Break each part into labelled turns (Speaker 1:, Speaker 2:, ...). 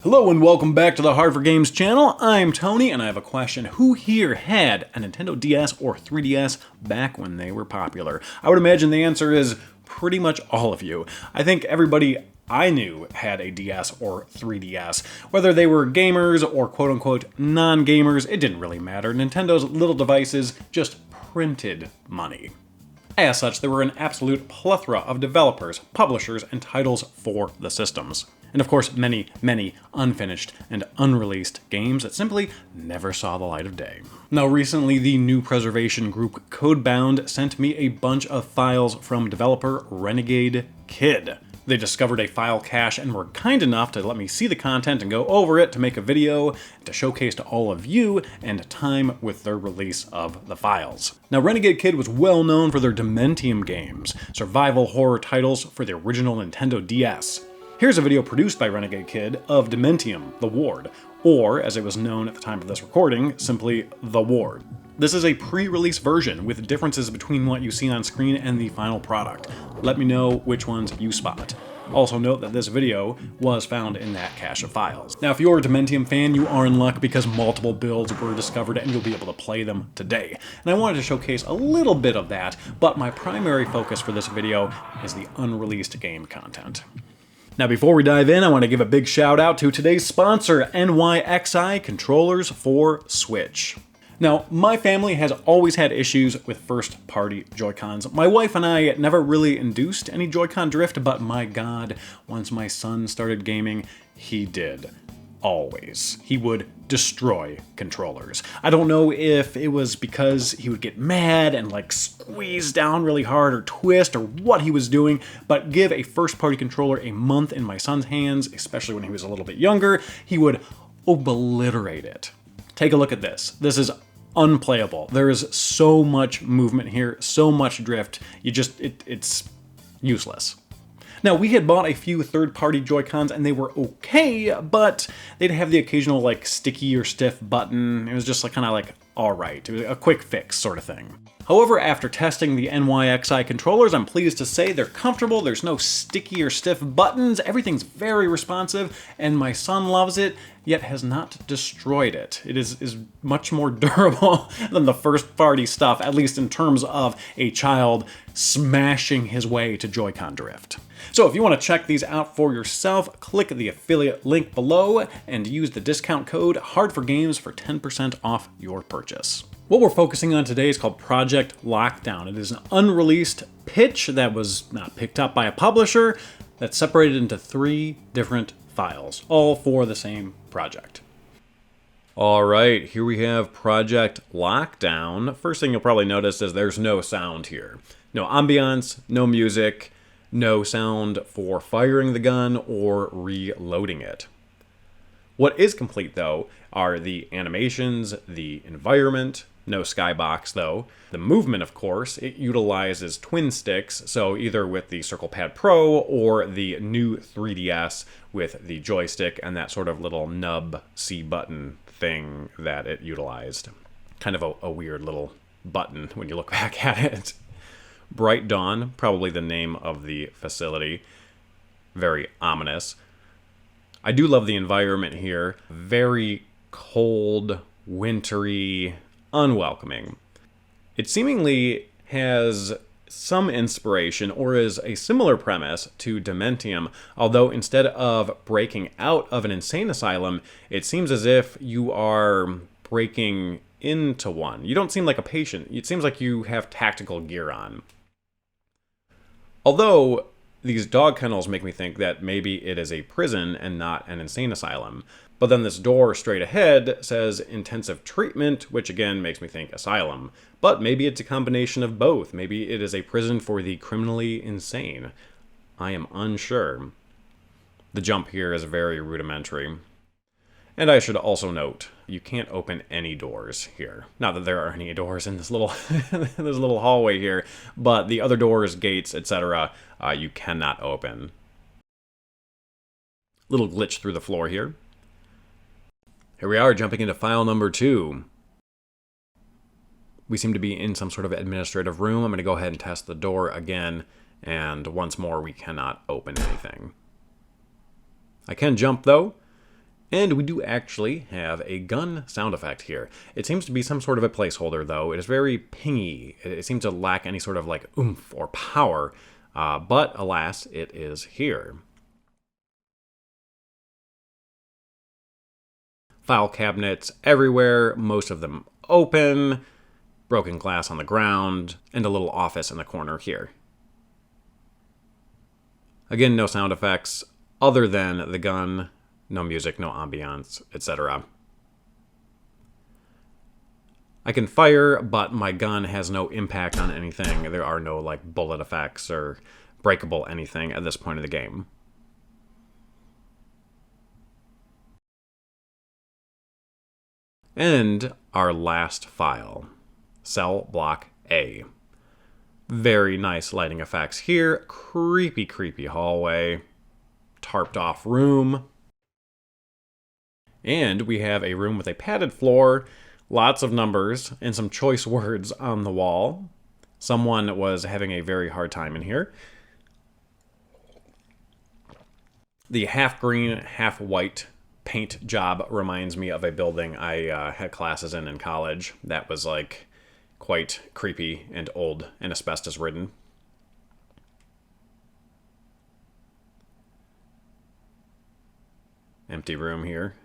Speaker 1: Hello and welcome back to the Hard4Games channel. I'm Tony and I have a question. Who here had a Nintendo DS or 3DS back when they were popular? I would imagine the answer is pretty much all of you. I think everybody I knew had a DS or 3DS. Whether they were gamers or quote-unquote non-gamers, it didn't really matter. Nintendo's little devices just printed money. As such, there were an absolute plethora of developers, publishers, and titles for the systems. And of course, many, many unfinished and unreleased games that simply never saw the light of day. Now recently, the new preservation group CodeBound sent me a bunch of files from developer Renegade Kid. They discovered a file cache and were kind enough to let me see the content and go over it to make a video to showcase to all of you and time with their release of the files. Now, Renegade Kid was well known for their Dementium games, survival horror titles for the original Nintendo DS. Here's a video produced by Renegade Kid of Dementium, The Ward, or as it was known at the time of this recording, simply The Ward. This is a pre-release version with differences between what you see on screen and the final product. Let me know which ones you spot. Also note that this video was found in that cache of files. Now if you're a Dementium fan, you are in luck because multiple builds were discovered and you'll be able to play them today. And I wanted to showcase a little bit of that, but my primary focus for this video is the unreleased game content. Now before we dive in, I want to give a big shout out to today's sponsor, NYXI Controllers for Switch. Now, my family has always had issues with first-party Joy-Cons. My wife and I never really induced any Joy-Con drift, but my God, once my son started gaming, he did. Always. He would destroy controllers. I don't know if it was because he would get mad and like squeeze down really hard or twist or what he was doing, but give a first-party controller a month in my son's hands, especially when he was a little bit younger, he would obliterate it. Take a look at this. This is unplayable. There is so much movement here, so much drift, it's useless. Now, we had bought a few third-party Joy-Cons and they were okay, but they'd have the occasional like sticky or stiff button. It was just like kind of like, all right, it was a quick fix sort of thing. However, after testing the NYXI controllers, I'm pleased to say they're comfortable, there's no sticky or stiff buttons, everything's very responsive, and my son loves it, yet has not destroyed it. It is much more durable than the first-party stuff, at least in terms of a child smashing his way to Joy-Con drift. So if you want to check these out for yourself, click the affiliate link below and use the discount code Hard4Games for 10% off your purchase. What we're focusing on today is called Project Lockdown. It is an unreleased pitch that was not picked up by a publisher that's separated into 3 different files, all for the same project. All right, here we have Project Lockdown. First thing you'll probably notice is there's no sound here. No ambiance, no music, no sound for firing the gun or reloading it. What is complete, though, are the animations, the environment, no skybox, though. The movement, of course, it utilizes twin sticks, so either with the Circle Pad Pro or the new 3DS with the joystick and that sort of little nub C button thing that it utilized. Kind of a weird little button when you look back at it. Bright Dawn, probably the name of the facility. Very ominous. I do love the environment here. Very cold, wintry, unwelcoming. It seemingly has some inspiration or is a similar premise to Dementium, although instead of breaking out of an insane asylum, it seems as if you are breaking into one. You don't seem like a patient. It seems like you have tactical gear on. Although these dog kennels make me think that maybe it is a prison and not an insane asylum. But then this door straight ahead says intensive treatment, which again makes me think asylum. But maybe it's a combination of both. Maybe it is a prison for the criminally insane. I am unsure. The jump here is very rudimentary. And I should also note, you can't open any doors here. Not that there are any doors in this little this little hallway here, but the other doors, gates, etc., you cannot open. Little glitch through the floor here. Here we are, jumping into file number 2. We seem to be in some sort of administrative room. I'm going to go ahead and test the door again, and once more, we cannot open anything. I can jump, though, And we do actually have a gun sound effect here. It seems to be some sort of a placeholder, though. It is very pingy. It seems to lack any sort of like oomph or power, but alas, it is here. File cabinets everywhere, most of them open, broken glass on the ground, and a little office in the corner here. Again, no sound effects other than the gun. No music, no ambiance, etc. I can fire, but my gun has no impact on anything. There are no like bullet effects or breakable anything at this point of the game. And our last file, Cell Block A. Very nice lighting effects here. Creepy, creepy hallway. Tarped off room. And we have a room with a padded floor, lots of numbers, and some choice words on the wall. Someone was having a very hard time in here. The half green, half white paint job reminds me of a building I had classes in college that was like quite creepy and old and asbestos ridden. Empty room here.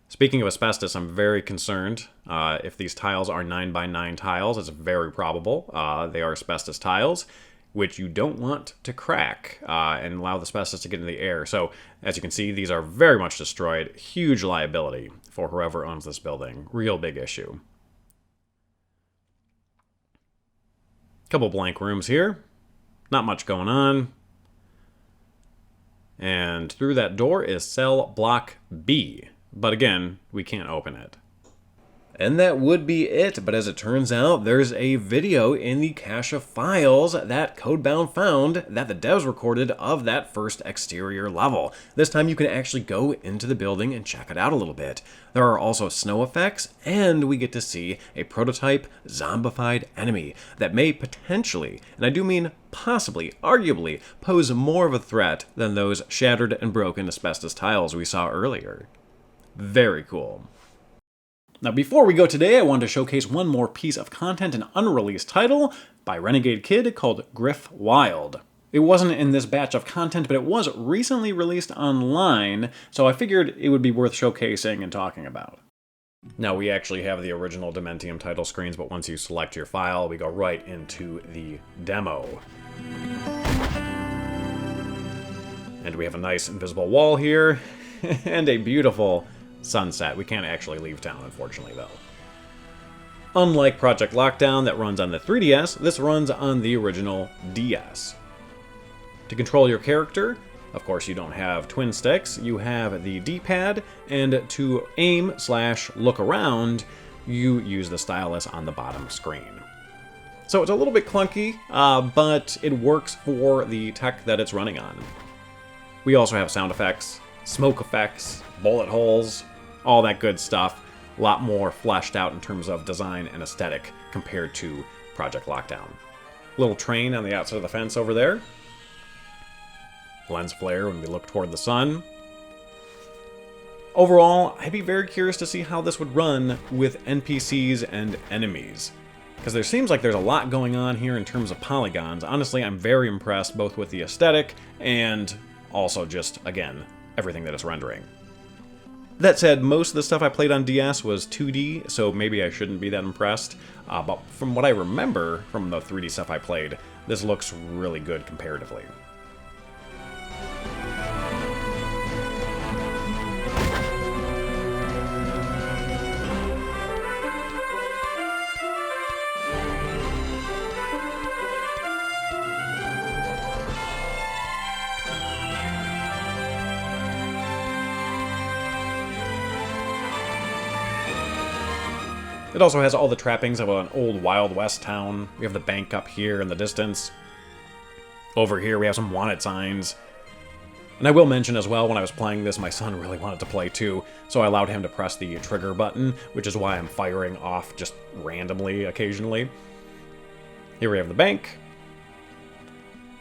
Speaker 1: Speaking of asbestos, I'm very concerned. If these tiles are 9x9 tiles, it's very probable they are asbestos tiles, which you don't want to crack and allow the asbestos to get into the air. So, as you can see, these are very much destroyed. Huge liability for whoever owns this building. Real big issue. Couple blank rooms here. Not much going on. And through that door is cell block B. But again, we can't open it. And that would be it, but as it turns out, there's a video in the cache of files that CodeBound found that the devs recorded of that first exterior level. This time you can actually go into the building and check it out a little bit. There are also snow effects, and we get to see a prototype zombified enemy that may potentially, and I do mean possibly, arguably, pose more of a threat than those shattered and broken asbestos tiles we saw earlier. Very cool. Now, before we go today, I wanted to showcase one more piece of content, an unreleased title by Renegade Kid called Griff Wild. It wasn't in this batch of content, but it was recently released online, so I figured it would be worth showcasing and talking about. Now, we actually have the original Dementium title screens, but once you select your file, we go right into the demo. And we have a nice invisible wall here, and a beautiful sunset. We can't actually leave town, unfortunately, though. Unlike Project Lockdown that runs on the 3DS, this runs on the original DS. To control your character, of course you don't have twin sticks, you have the D-pad, and to aim/look around, you use the stylus on the bottom screen. So it's a little bit clunky, but it works for the tech that it's running on. We also have sound effects, smoke effects, bullet holes, all that good stuff. A lot more fleshed out in terms of design and aesthetic compared to Project Lockdown. Little train on the outside of the fence over there. Lens flare when we look toward the sun. Overall, I'd be very curious to see how this would run with NPCs and enemies, because there seems like there's a lot going on here in terms of polygons. Honestly, I'm very impressed both with the aesthetic and also just, again, everything that it's rendering. That said, most of the stuff I played on DS was 2D, so maybe I shouldn't be that impressed. But from what I remember from the 3D stuff I played, this looks really good comparatively. It also has all the trappings of an old Wild West town. We have the bank up here in the distance. Over here we have some wanted signs. And I will mention as well, when I was playing this, my son really wanted to play too, so I allowed him to press the trigger button, which is why I'm firing off just randomly occasionally. Here we have the bank.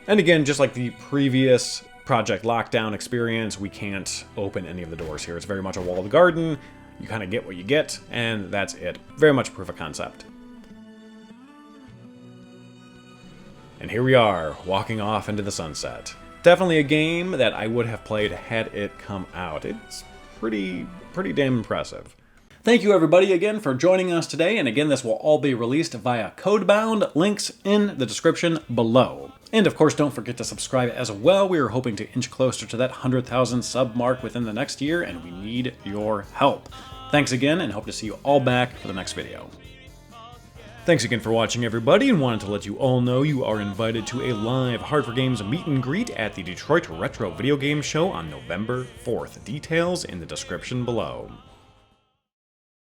Speaker 1: And again, just like the previous Project Lockdown experience, we can't open any of the doors here. It's very much a walled garden. You kind of get what you get, and that's it. Very much proof of concept. And here we are, walking off into the sunset. Definitely a game that I would have played had it come out. It's pretty damn impressive. Thank you everybody again for joining us today, and again this will all be released via CodeBound, links in the description below. And of course don't forget to subscribe as well. We are hoping to inch closer to that 100,000 sub mark within the next year, and we need your help. Thanks again, and hope to see you all back for the next video. Thanks again for watching everybody, and wanted to let you all know you are invited to a live Hard4Games meet and greet at the Detroit Retro Video Game Show on November 4th. Details in the description below.